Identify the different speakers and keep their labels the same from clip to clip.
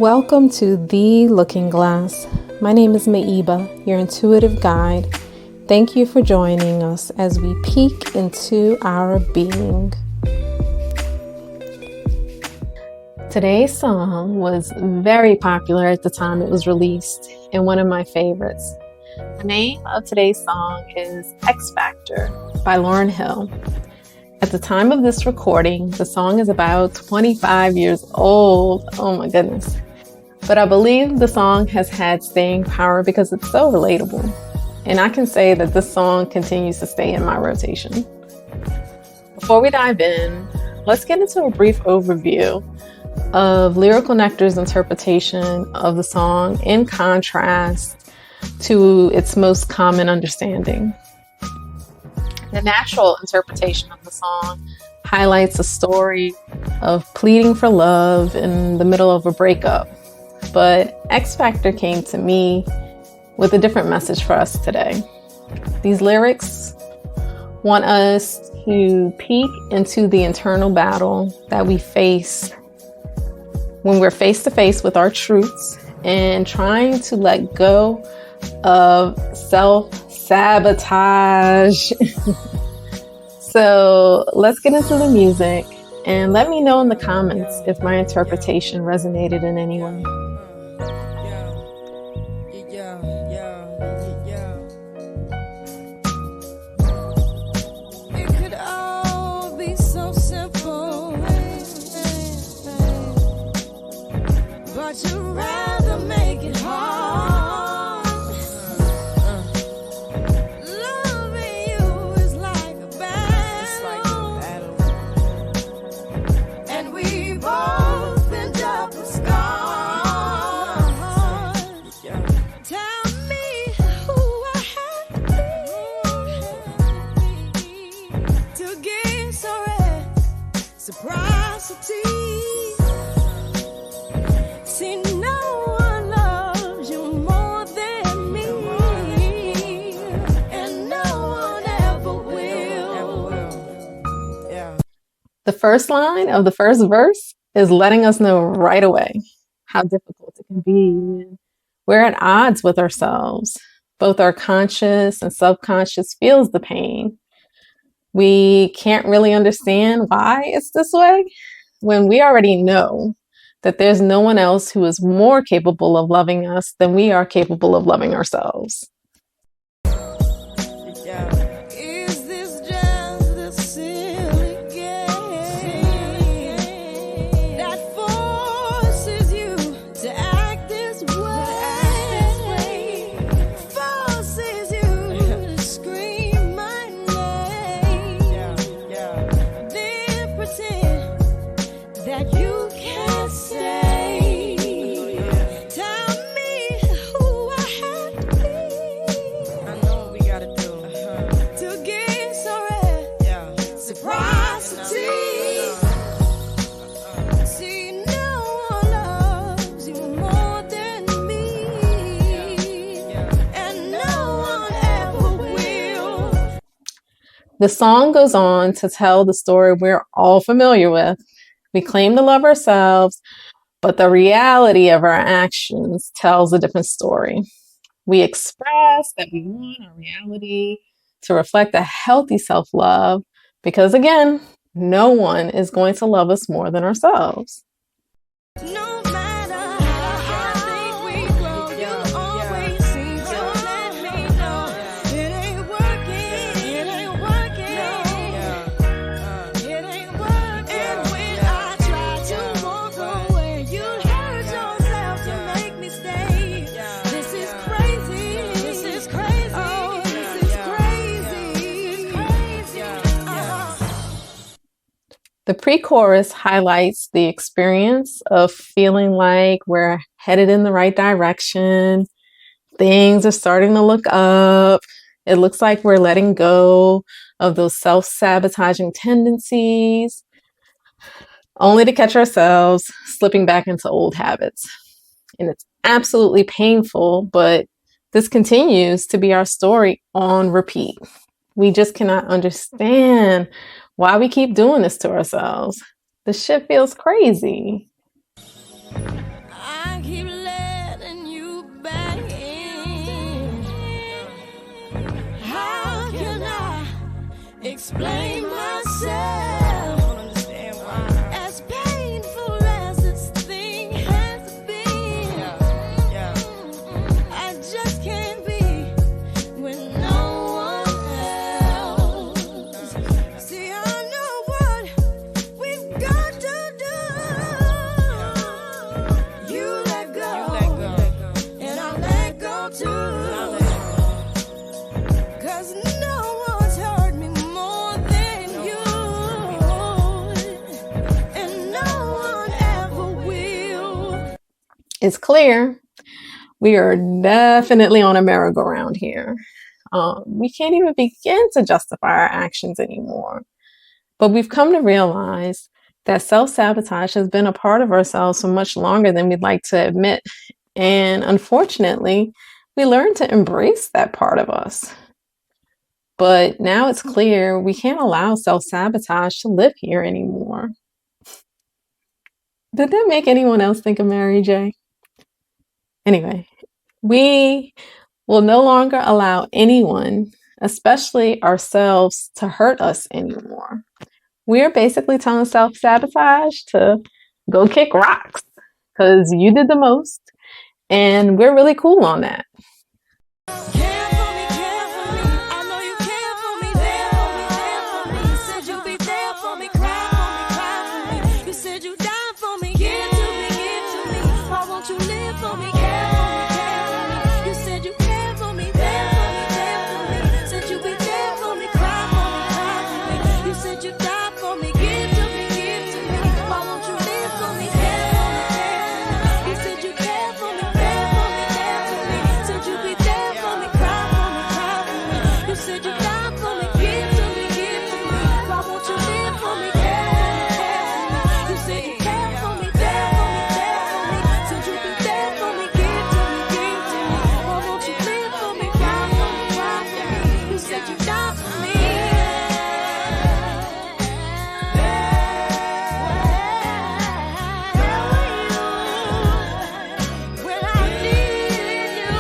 Speaker 1: Welcome to The Looking Glass. My name is Meheba, your intuitive guide. Thank you for joining us as we peek into our being. Today's song was very popular at the time it was released and one of my favorites. The name of today's song is X Factor by Laurynhill. At the time of this recording, the song is about 25 years old. Oh my goodness. But I believe the song has had staying power because it's so relatable. And I can say that this song continues to stay in my rotation. Before we dive in, let's get into a brief overview of Lyrical Nectar's interpretation of the song in contrast to its most common understanding. The natural interpretation of the song highlights a story of pleading for love in the middle of a breakup. But X Factor came to me with a different message for us today. These lyrics want us to peek into the internal battle that we face when we're face to face with our truths and trying to let go of self-sabotage. So let's get into the music and let me know in the comments if my interpretation resonated in any way.
Speaker 2: It could all be so simple, but you'd rather make it hard. Loving you is like a battle, and we both end up with scars. Tell me who I have to be to get so reciprocity. See, no one loves you more than me, and no one ever will.
Speaker 1: The first line of the first verse is letting us know right away how difficult it can be. We're at odds with ourselves. Both our conscious and subconscious feels the pain. We can't really understand why it's this way when we already know that there's no one else who is more capable of loving us than we are capable of loving ourselves.
Speaker 2: Is this just a silly game that forces you to act this way? Forces you to scream my name, then pretend that you can't stay. Tell me who I have to be. I know what we gotta do to get so reciprocity. See, no one loves you more than me, and no one ever will.
Speaker 1: The song goes on to tell the story we're all familiar with. We claim to love ourselves, but the reality of our actions tells a different story. We express that we want our reality to reflect a healthy self-love because, again, no one is going to love us more than ourselves.
Speaker 2: No matter how big we grow, you always seem to let me know it ain't working, it ain't working, it ain't working. And when I try to walk away, you hurt yourself to make me stay. This is crazy, this is crazy, oh, this is crazy, crazy.
Speaker 1: The pre-chorus highlights the experience of feeling like we're headed in the right direction. Things are starting to look up. It looks like we're letting go of those self-sabotaging tendencies, only to catch ourselves slipping back into old habits. And it's absolutely painful, but this continues to be our story on repeat. We just cannot understand why we keep doing this to ourselves. The shit feels crazy.
Speaker 2: I explain myself. As painful as this thing has been, I just can't be with no one else. See, I know what we've got to do. You let go, and I let go too. 'Cause no one's hurt me more than you, and no one ever will.
Speaker 1: It's clear we are definitely on a merry-go-round here. We can't even begin to justify our actions anymore. But we've come to realize that self-sabotage has been a part of ourselves for much longer than we'd like to admit. And unfortunately, we learned to embrace that part of us. But now it's clear we can't allow self-sabotage to live here anymore. Did that make anyone else think of Mary J? Anyway, we will no longer allow anyone, especially ourselves, to hurt us anymore. We're basically telling self-sabotage to go kick rocks because you did the most, and we're really cool on that.
Speaker 2: Care for me, I know you care for me, there for me. Said you'd be there for me, cry for me. You said you'd die for me, give to me. Why won't you live for me, care for me? You said you care for me, there for me. Said you'd be there for me, cry for me. You said you'd die for me, give to me. Why won't you live for me, care for me? You said you care for me, there for me. Said you'd be there for me, cry for me. You said you'd die for me, give to me. Why won't you live for me, care for me? You said you care for me, there for me. Said you'd be there for me, give to me. Why won't you live for me, cry for me. You said you'd die for me. When I needed you,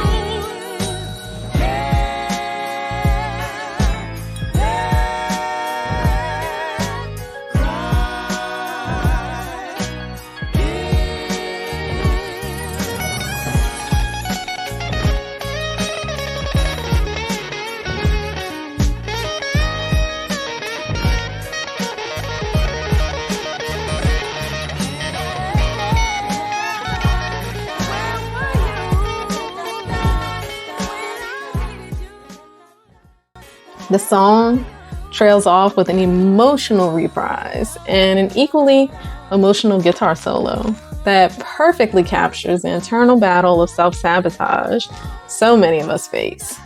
Speaker 1: The song trails off with an emotional reprise and an equally emotional guitar solo that perfectly captures the internal battle of self-sabotage so many of us face.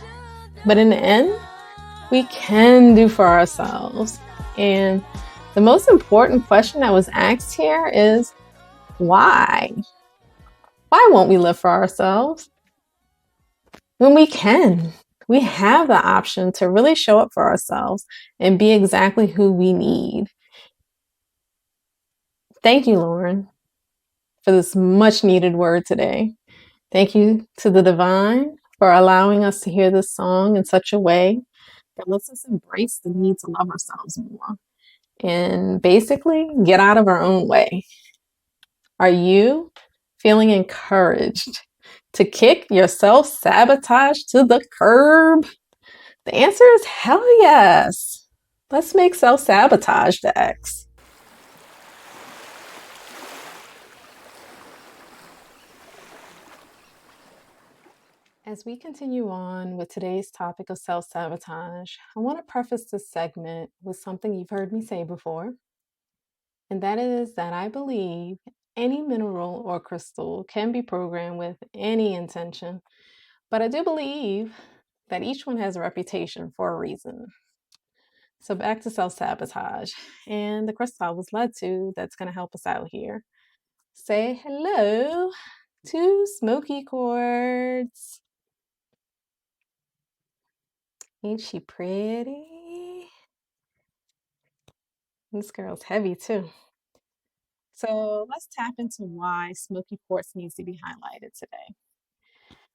Speaker 1: But in the end, we can do for ourselves. And the most important question that was asked here is, why? Why won't we live for ourselves? When we can. We have the option to really show up for ourselves and be exactly who we need. Thank you, Lauren, for this much needed word today. Thank you to the divine for allowing us to hear this song in such a way that lets us embrace the need to love ourselves more and basically get out of our own way. Are you feeling encouraged to kick your self-sabotage to the curb? The answer is hell yes. Let's make self-sabotage the X. As we continue on with today's topic of self-sabotage, I want to preface this segment with something you've heard me say before, and that is that I believe any mineral or crystal can be programmed with any intention, but I do believe that each one has a reputation for a reason. So back to self-sabotage and the crystal I was led to that's going to help us out here. Say hello to Smoky Quartz. Ain't she pretty? This girl's heavy too. So let's tap into why Smoky Quartz needs to be highlighted today.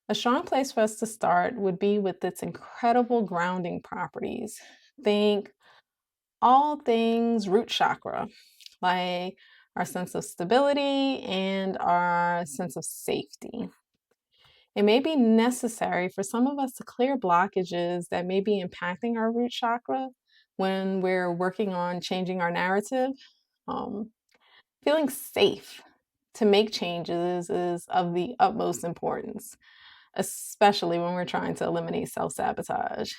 Speaker 1: A strong place for us to start would be with its incredible grounding properties. Think all things root chakra, like our sense of stability and our sense of safety. It may be necessary for some of us to clear blockages that may be impacting our root chakra when we're working on changing our narrative. Um, Feeling safe to make changes is of the utmost importance, especially when we're trying to eliminate self sabotage.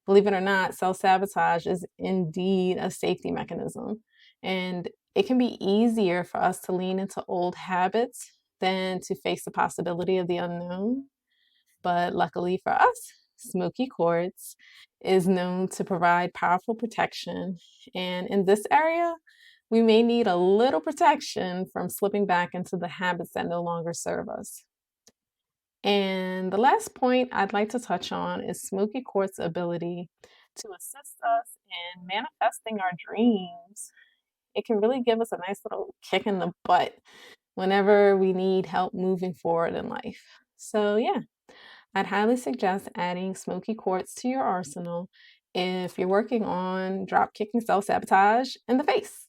Speaker 1: Believe it or not, self sabotage is indeed a safety mechanism, and it can be easier for us to lean into old habits than to face the possibility of the unknown. But luckily for us, smoky quartz is known to provide powerful protection. And in this area, we may need a little protection from slipping back into the habits that no longer serve us. And the last point I'd like to touch on is smoky quartz's ability to assist us in manifesting our dreams. It can really give us a nice little kick in the butt whenever we need help moving forward in life. So, yeah, I'd highly suggest adding smoky quartz to your arsenal if you're working on drop kicking self sabotage in the face.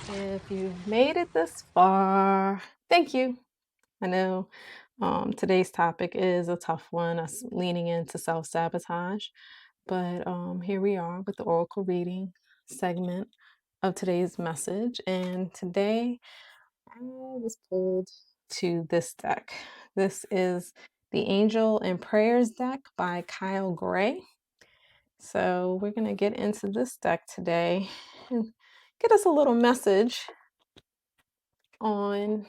Speaker 1: If you've made it this far, thank you. I know today's topic is a tough one, us leaning into self sabotage, but here we are with the oracle reading segment of today's message. And today I was pulled to this deck. This is the Angel and Prayers deck by Kyle Gray. So we're going to get into this deck today and get us a little message on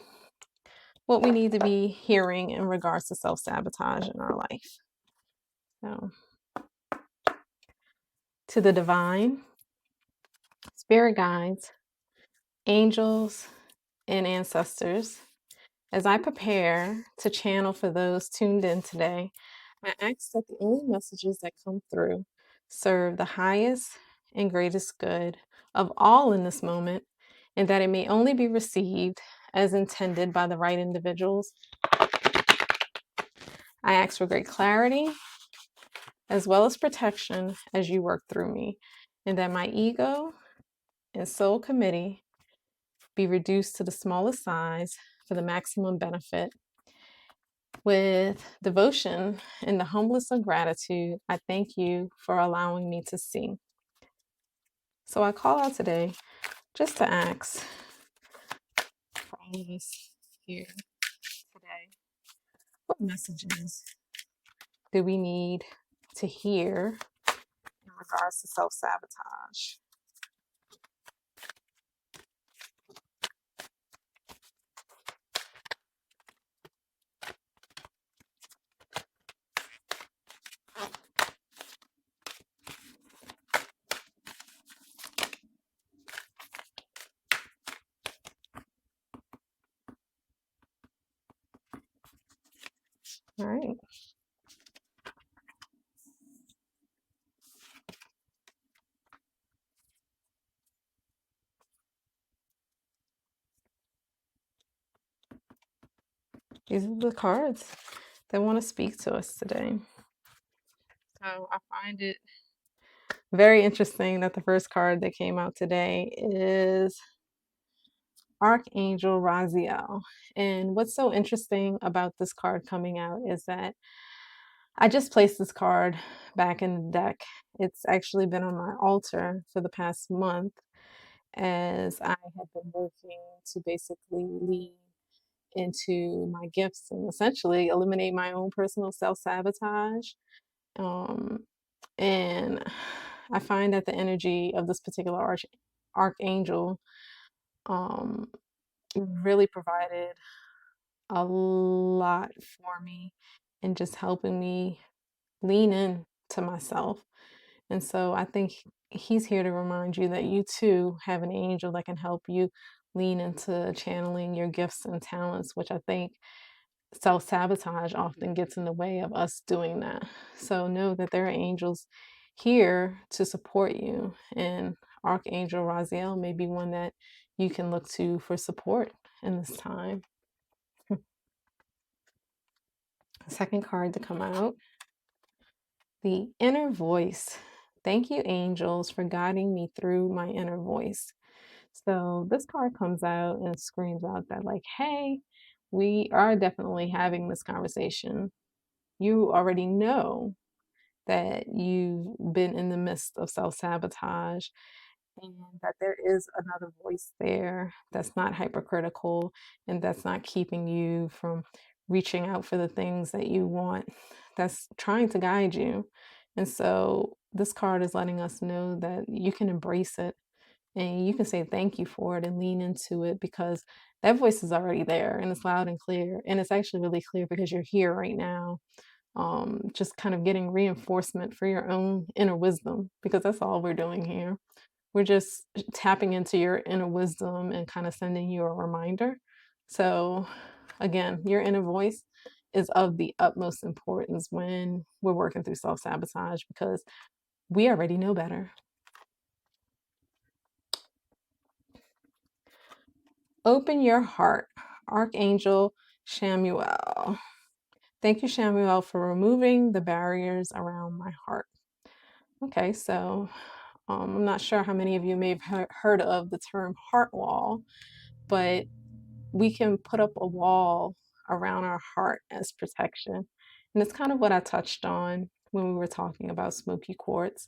Speaker 1: what we need to be hearing in regards to self-sabotage in our life. So, to the divine, spirit guides, angels, and ancestors, as I prepare to channel for those tuned in today, I ask that the only messages that come through serve the highest and greatest good of all in this moment, and that it may only be received as intended by the right individuals. I ask for great clarity as well as protection as you work through me, and that my ego and soul committee be reduced to the smallest size for the maximum benefit. With devotion and the humblest of gratitude, I thank you for allowing me to see. So I call out today just to ask for all of us here today, what messages do we need to hear in regards to self-sabotage? All right. These are the cards that want to speak to us today. So I find it very interesting that the first card that came out today is Archangel Raziel. And what's so interesting about this card coming out is that I just placed this card back in the deck. It's actually been on my altar for the past month as I have been working to basically lean into my gifts and essentially eliminate my own personal self-sabotage. Um, and I find that the energy of this particular archangel um, really provided a lot for me in just helping me lean in to myself. And so I think he's here to remind you that you too have an angel that can help you lean into channeling your gifts and talents, which I think self-sabotage often gets in the way of us doing that. So know that there are angels here to support you. And Archangel Raziel may be one that you can look to for support in this time. Second card to come out, the inner voice. Thank you, angels, for guiding me through my inner voice. So this card comes out and screams out that, like, hey, we are definitely having this conversation. You already know that you've been in the midst of self-sabotage, and that there is another voice there that's not hypercritical and that's not keeping you from reaching out for the things that you want, that's trying to guide you. And so this card is letting us know that you can embrace it and you can say thank you for it and lean into it, because that voice is already there and it's loud and clear. And it's actually really clear because you're here right now, just kind of getting reinforcement for your own inner wisdom, because that's all we're doing here. We're just tapping into your inner wisdom and kind of sending you a reminder. So, again, your inner voice is of the utmost importance when we're working through self sabotage, because we already know better. Open your heart, Archangel Shamuel. Thank you, Shamuel, for removing the barriers around my heart. Okay, so I'm not sure how many of you may have heard of the term heart wall, but we can put up a wall around our heart as protection. And it's kind of what I touched on when we were talking about smoky quartz,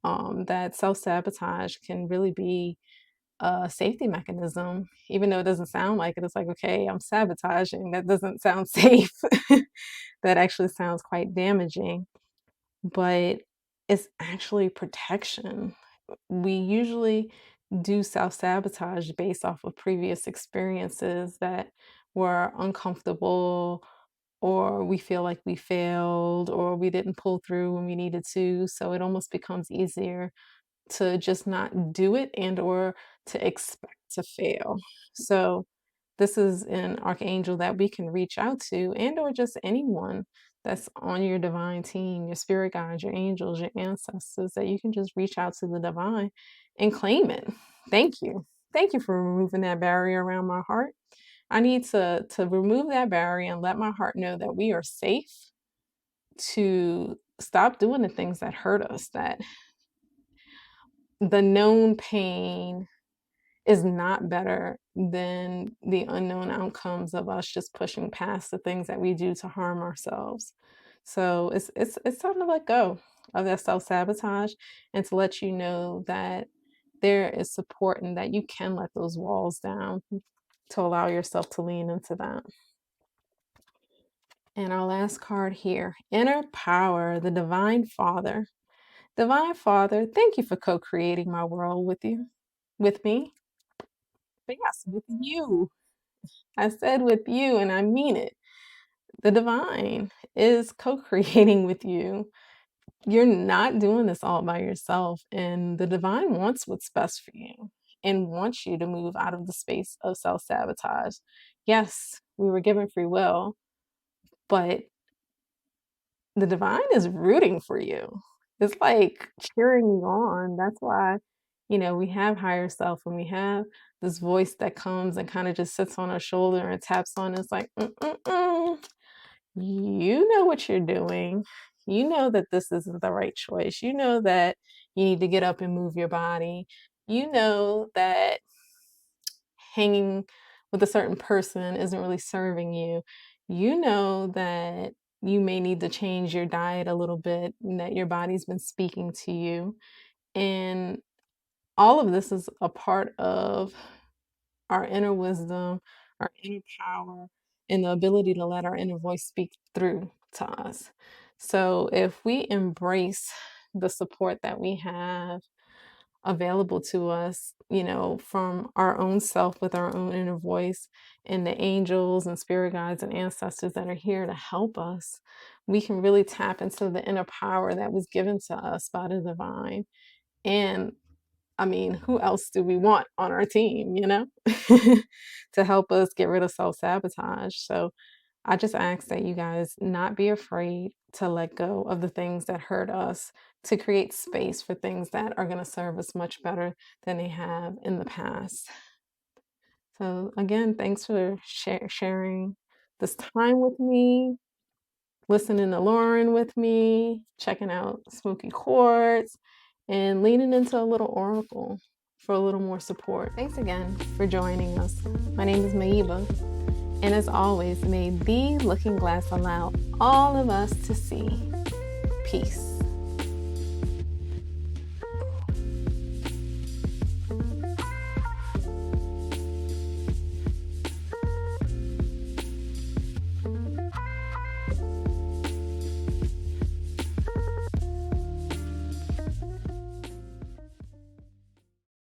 Speaker 1: that self-sabotage can really be a safety mechanism, even though it doesn't sound like it. It's like, okay, I'm sabotaging. That doesn't sound safe. That actually sounds quite damaging, but it's actually protection. We usually do self sabotage based off of previous experiences that were uncomfortable, or we feel like we failed, or we didn't pull through when we needed to. So it almost becomes easier to just not do it and or to expect to fail. So this is an archangel that we can reach out to, and or just anyone that's on your divine team, your spirit guides, your angels, your ancestors, that you can just reach out to the divine and claim it. Thank you. Thank you for removing that barrier around my heart. I need to remove that barrier and let my heart know that we are safe to stop doing the things that hurt us, that the known pain is not better than the unknown outcomes of us just pushing past the things that we do to harm ourselves. So it's time to let go of that self-sabotage and to let you know that there is support and that you can let those walls down, to allow yourself to lean into that. And our last card here, inner power, the divine father. Divine Father, thank you for co-creating my world with me. But yes, with you. I said with you, and I mean it. The divine is co-creating with you. You're not doing this all by yourself, and the divine wants what's best for you and wants you to move out of the space of self-sabotage. Yes, we were given free will, but the divine is rooting for you. It's like cheering you on. That's why, we have higher self, and we have this voice that comes and kind of just sits on our shoulder and taps on us like, you know what you're doing. You know that this isn't the right choice. You know that you need to get up and move your body. You know that hanging with a certain person isn't really serving you. You know that you may need to change your diet a little bit and that your body's been speaking to you. And all of this is a part of our inner wisdom, our inner power, and the ability to let our inner voice speak through to us. So if we embrace the support that we have available to us, from our own self with our own inner voice, and the angels and spirit guides and ancestors that are here to help us, we can really tap into the inner power that was given to us by the divine. And I mean, who else do we want on our team, to help us get rid of self sabotage? So I just ask that you guys not be afraid to let go of the things that hurt us, to create space for things that are going to serve us much better than they have in the past. So again, thanks for sharing this time with me, listening to Lauren with me, checking out Smoky Quartz, and leaning into a little oracle for a little more support. Thanks again for joining us. My name is Meheba, and as always, may the looking glass allow all of us to see peace.